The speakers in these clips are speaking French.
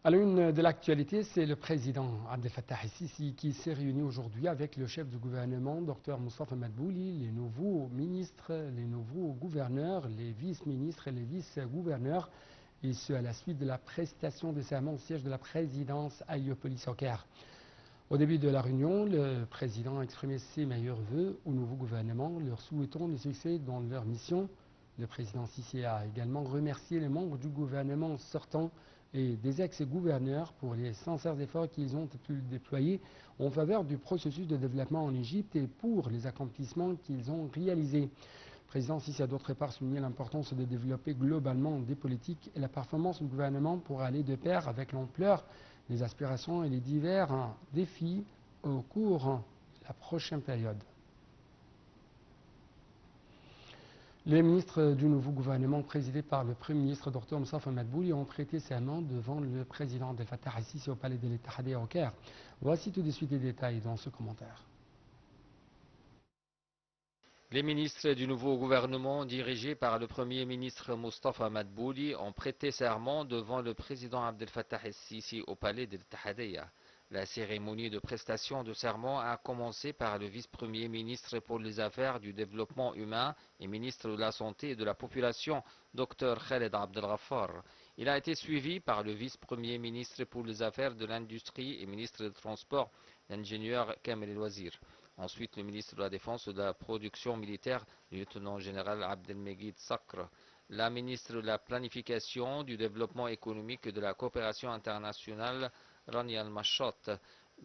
À l'une de l'actualité, c'est le président Abdel Fattah el-Sisi qui s'est réuni aujourd'hui avec le chef du gouvernement, Dr Moustapha Madbouli, les nouveaux ministres, les nouveaux gouverneurs, les vice-ministres et les vice-gouverneurs, et ce à la suite de la prestation de serment au siège de la présidence à Héliopolis au Caire. Au début de la réunion, le président a exprimé ses meilleurs vœux au nouveau gouvernement, leur souhaitant le succès dans leur mission. Le président Sisi a également remercié les membres du gouvernement sortant et des ex-gouverneurs pour les sincères efforts qu'ils ont pu déployer en faveur du processus de développement en Égypte et pour les accomplissements qu'ils ont réalisés. Le président Sisi a d'autre part souligné l'importance de développer globalement des politiques et la performance du gouvernement pour aller de pair avec l'ampleur, les aspirations et les divers défis au cours de la prochaine période. Les ministres du nouveau gouvernement présidé par le Premier ministre Dr Moustapha Madbouli ont prêté serment devant le président Abdel Fattah el-Sisi au palais de l'Ittihadiyya au Caire. Voici tout de suite les détails dans ce commentaire. Les ministres du nouveau gouvernement dirigé par le Premier ministre Moustapha Madbouli ont prêté serment devant le président Abdel Fattah el-Sisi au palais de l'Ittihadiyya. La cérémonie de prestation de serment a commencé par le vice-premier ministre pour les affaires du développement humain et ministre de la Santé et de la Population, Dr Khaled Abdel Ghaffar. Il a été suivi par le vice-premier ministre pour les affaires de l'industrie et ministre des Transports, l'ingénieur Kamel El-Wazir. Ensuite, le ministre de la Défense et de la Production militaire, le lieutenant-général Abdelmegid Sakr. La ministre de la Planification, du Développement économique et de la Coopération internationale, Rani Al-Mashot,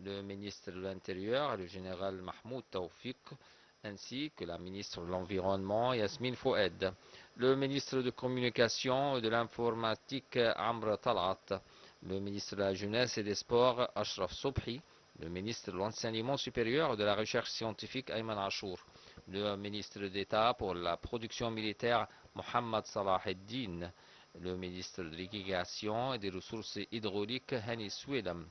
le ministre de l'Intérieur, le général Mahmoud Taoufik, ainsi que la ministre de l'Environnement, Yasmine Foued, le ministre de Communication et de l'Informatique, Amr Talat, le ministre de la Jeunesse et des Sports, Ashraf Sobhi, le ministre de l'Enseignement supérieur et de la Recherche scientifique, Ayman Achour, le ministre d'État pour la production militaire, Mohamed Salah Eddin, le ministre de l'Irrigation et des Ressources hydrauliques, Hani Souedam,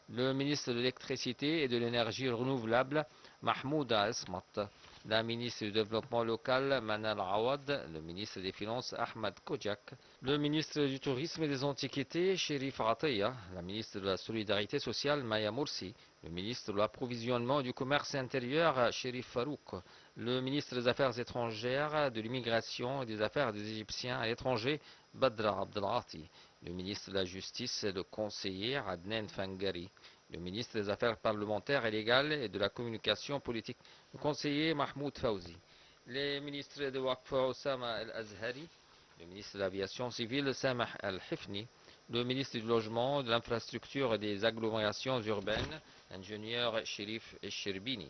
le ministre de l'Électricité et de l'Énergie renouvelable, Mahmoud Asmat, la ministre du Développement local, Manal Awad, le ministre des Finances, Ahmad Kojak, le ministre du Tourisme et des Antiquités, Sherif Ataya, la ministre de la Solidarité sociale, Maya Moursi, le ministre de l'Approvisionnement et du Commerce intérieur, Sherif Farouk, le ministre des Affaires étrangères, de l'Immigration et des Affaires des Égyptiens à l'étranger, Badra Abdelghati, le ministre de la Justice et le conseiller, Adnan Fangari, le ministre des Affaires parlementaires et légales et de la communication politique, le conseiller Mahmoud Fawzi, les ministres de Waqfa Oussama Al-Azhari, le ministre de l'Aviation civile Samah Al-Hifni, le ministre du Logement, de l'Infrastructure et des agglomérations urbaines, ingénieur Sherif Sherbini,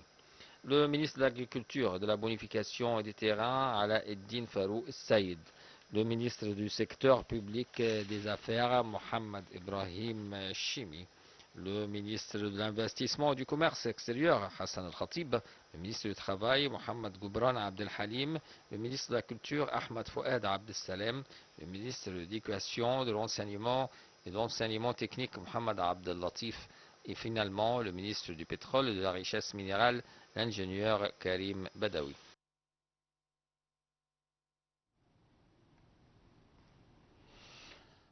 le ministre de l'Agriculture, de la Bonification et des Terrains, Ala Eddin Farou Saïd, le ministre du secteur public des Affaires, Mohamed Ibrahim Chimi, le ministre de l'Investissement et du Commerce extérieur, Hassan Al-Khatib, le ministre du Travail, Mohamed Goubran Abdel Halim, le ministre de la Culture, Ahmed Fouad Abdel Salem, le ministre de l'Éducation, de l'Enseignement et de l'Enseignement technique, Mohamed Abdel Latif, et finalement le ministre du Pétrole et de la Richesse minérale, l'ingénieur Karim Badawi.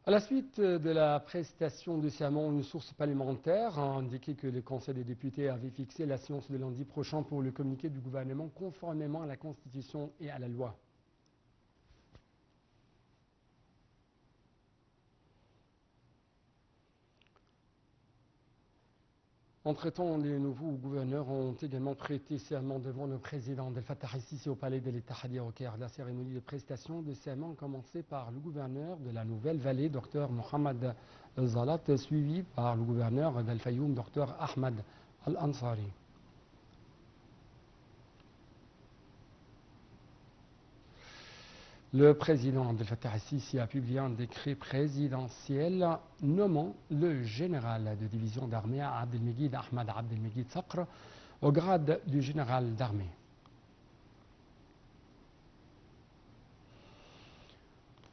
À la suite de la prestation de serment, une source parlementaire a indiqué que le Conseil des députés avait fixé la séance de lundi prochain pour le communiqué du gouvernement conformément à la Constitution et à la loi. Entre-temps, les nouveaux gouverneurs ont également prêté serment devant le président Abdel Fattah el-Sisi au palais de l'Ittihadiyya au Caire. La cérémonie de prestation de serment a commencé par le gouverneur de la Nouvelle-Vallée, Dr Mohamed Zalat, suivi par le gouverneur d'Al-Fayoum, Dr Ahmad Al-Ansari. Le président Abdel Fattah el-Sisi a publié un décret présidentiel nommant le général de division d'armée Abdelmegid Ahmad Abdelmegid Sakr au grade du général d'armée.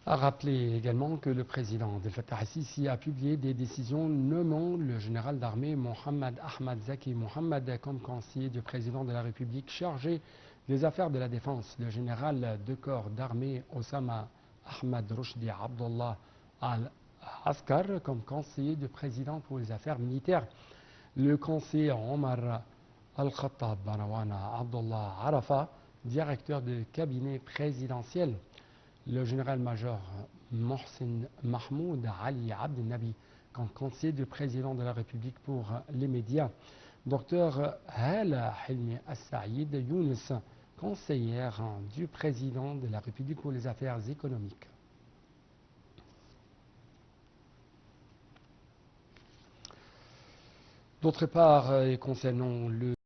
A rappelé également que le président Abdel Fattah el-Sisi a publié des décisions nommant le général d'armée Mohamed Ahmad Zaki Mohamed comme conseiller du président de la République chargé des affaires de la défense, le général de corps d'armée Oussama Ahmad Rushdi Abdullah Askar comme conseiller de président pour les affaires militaires. Le conseiller Omar Al-Khattab Banawana Abdullah Arafa, directeur de cabinet présidentiel. Le général-major Mohsen Mahmoud Ali Abd Nabi comme conseiller du président de la République pour les médias. Dr Hala Hilmi As-Saïd Younes, conseillère du président de la République pour les affaires économiques. D'autre part, concernant le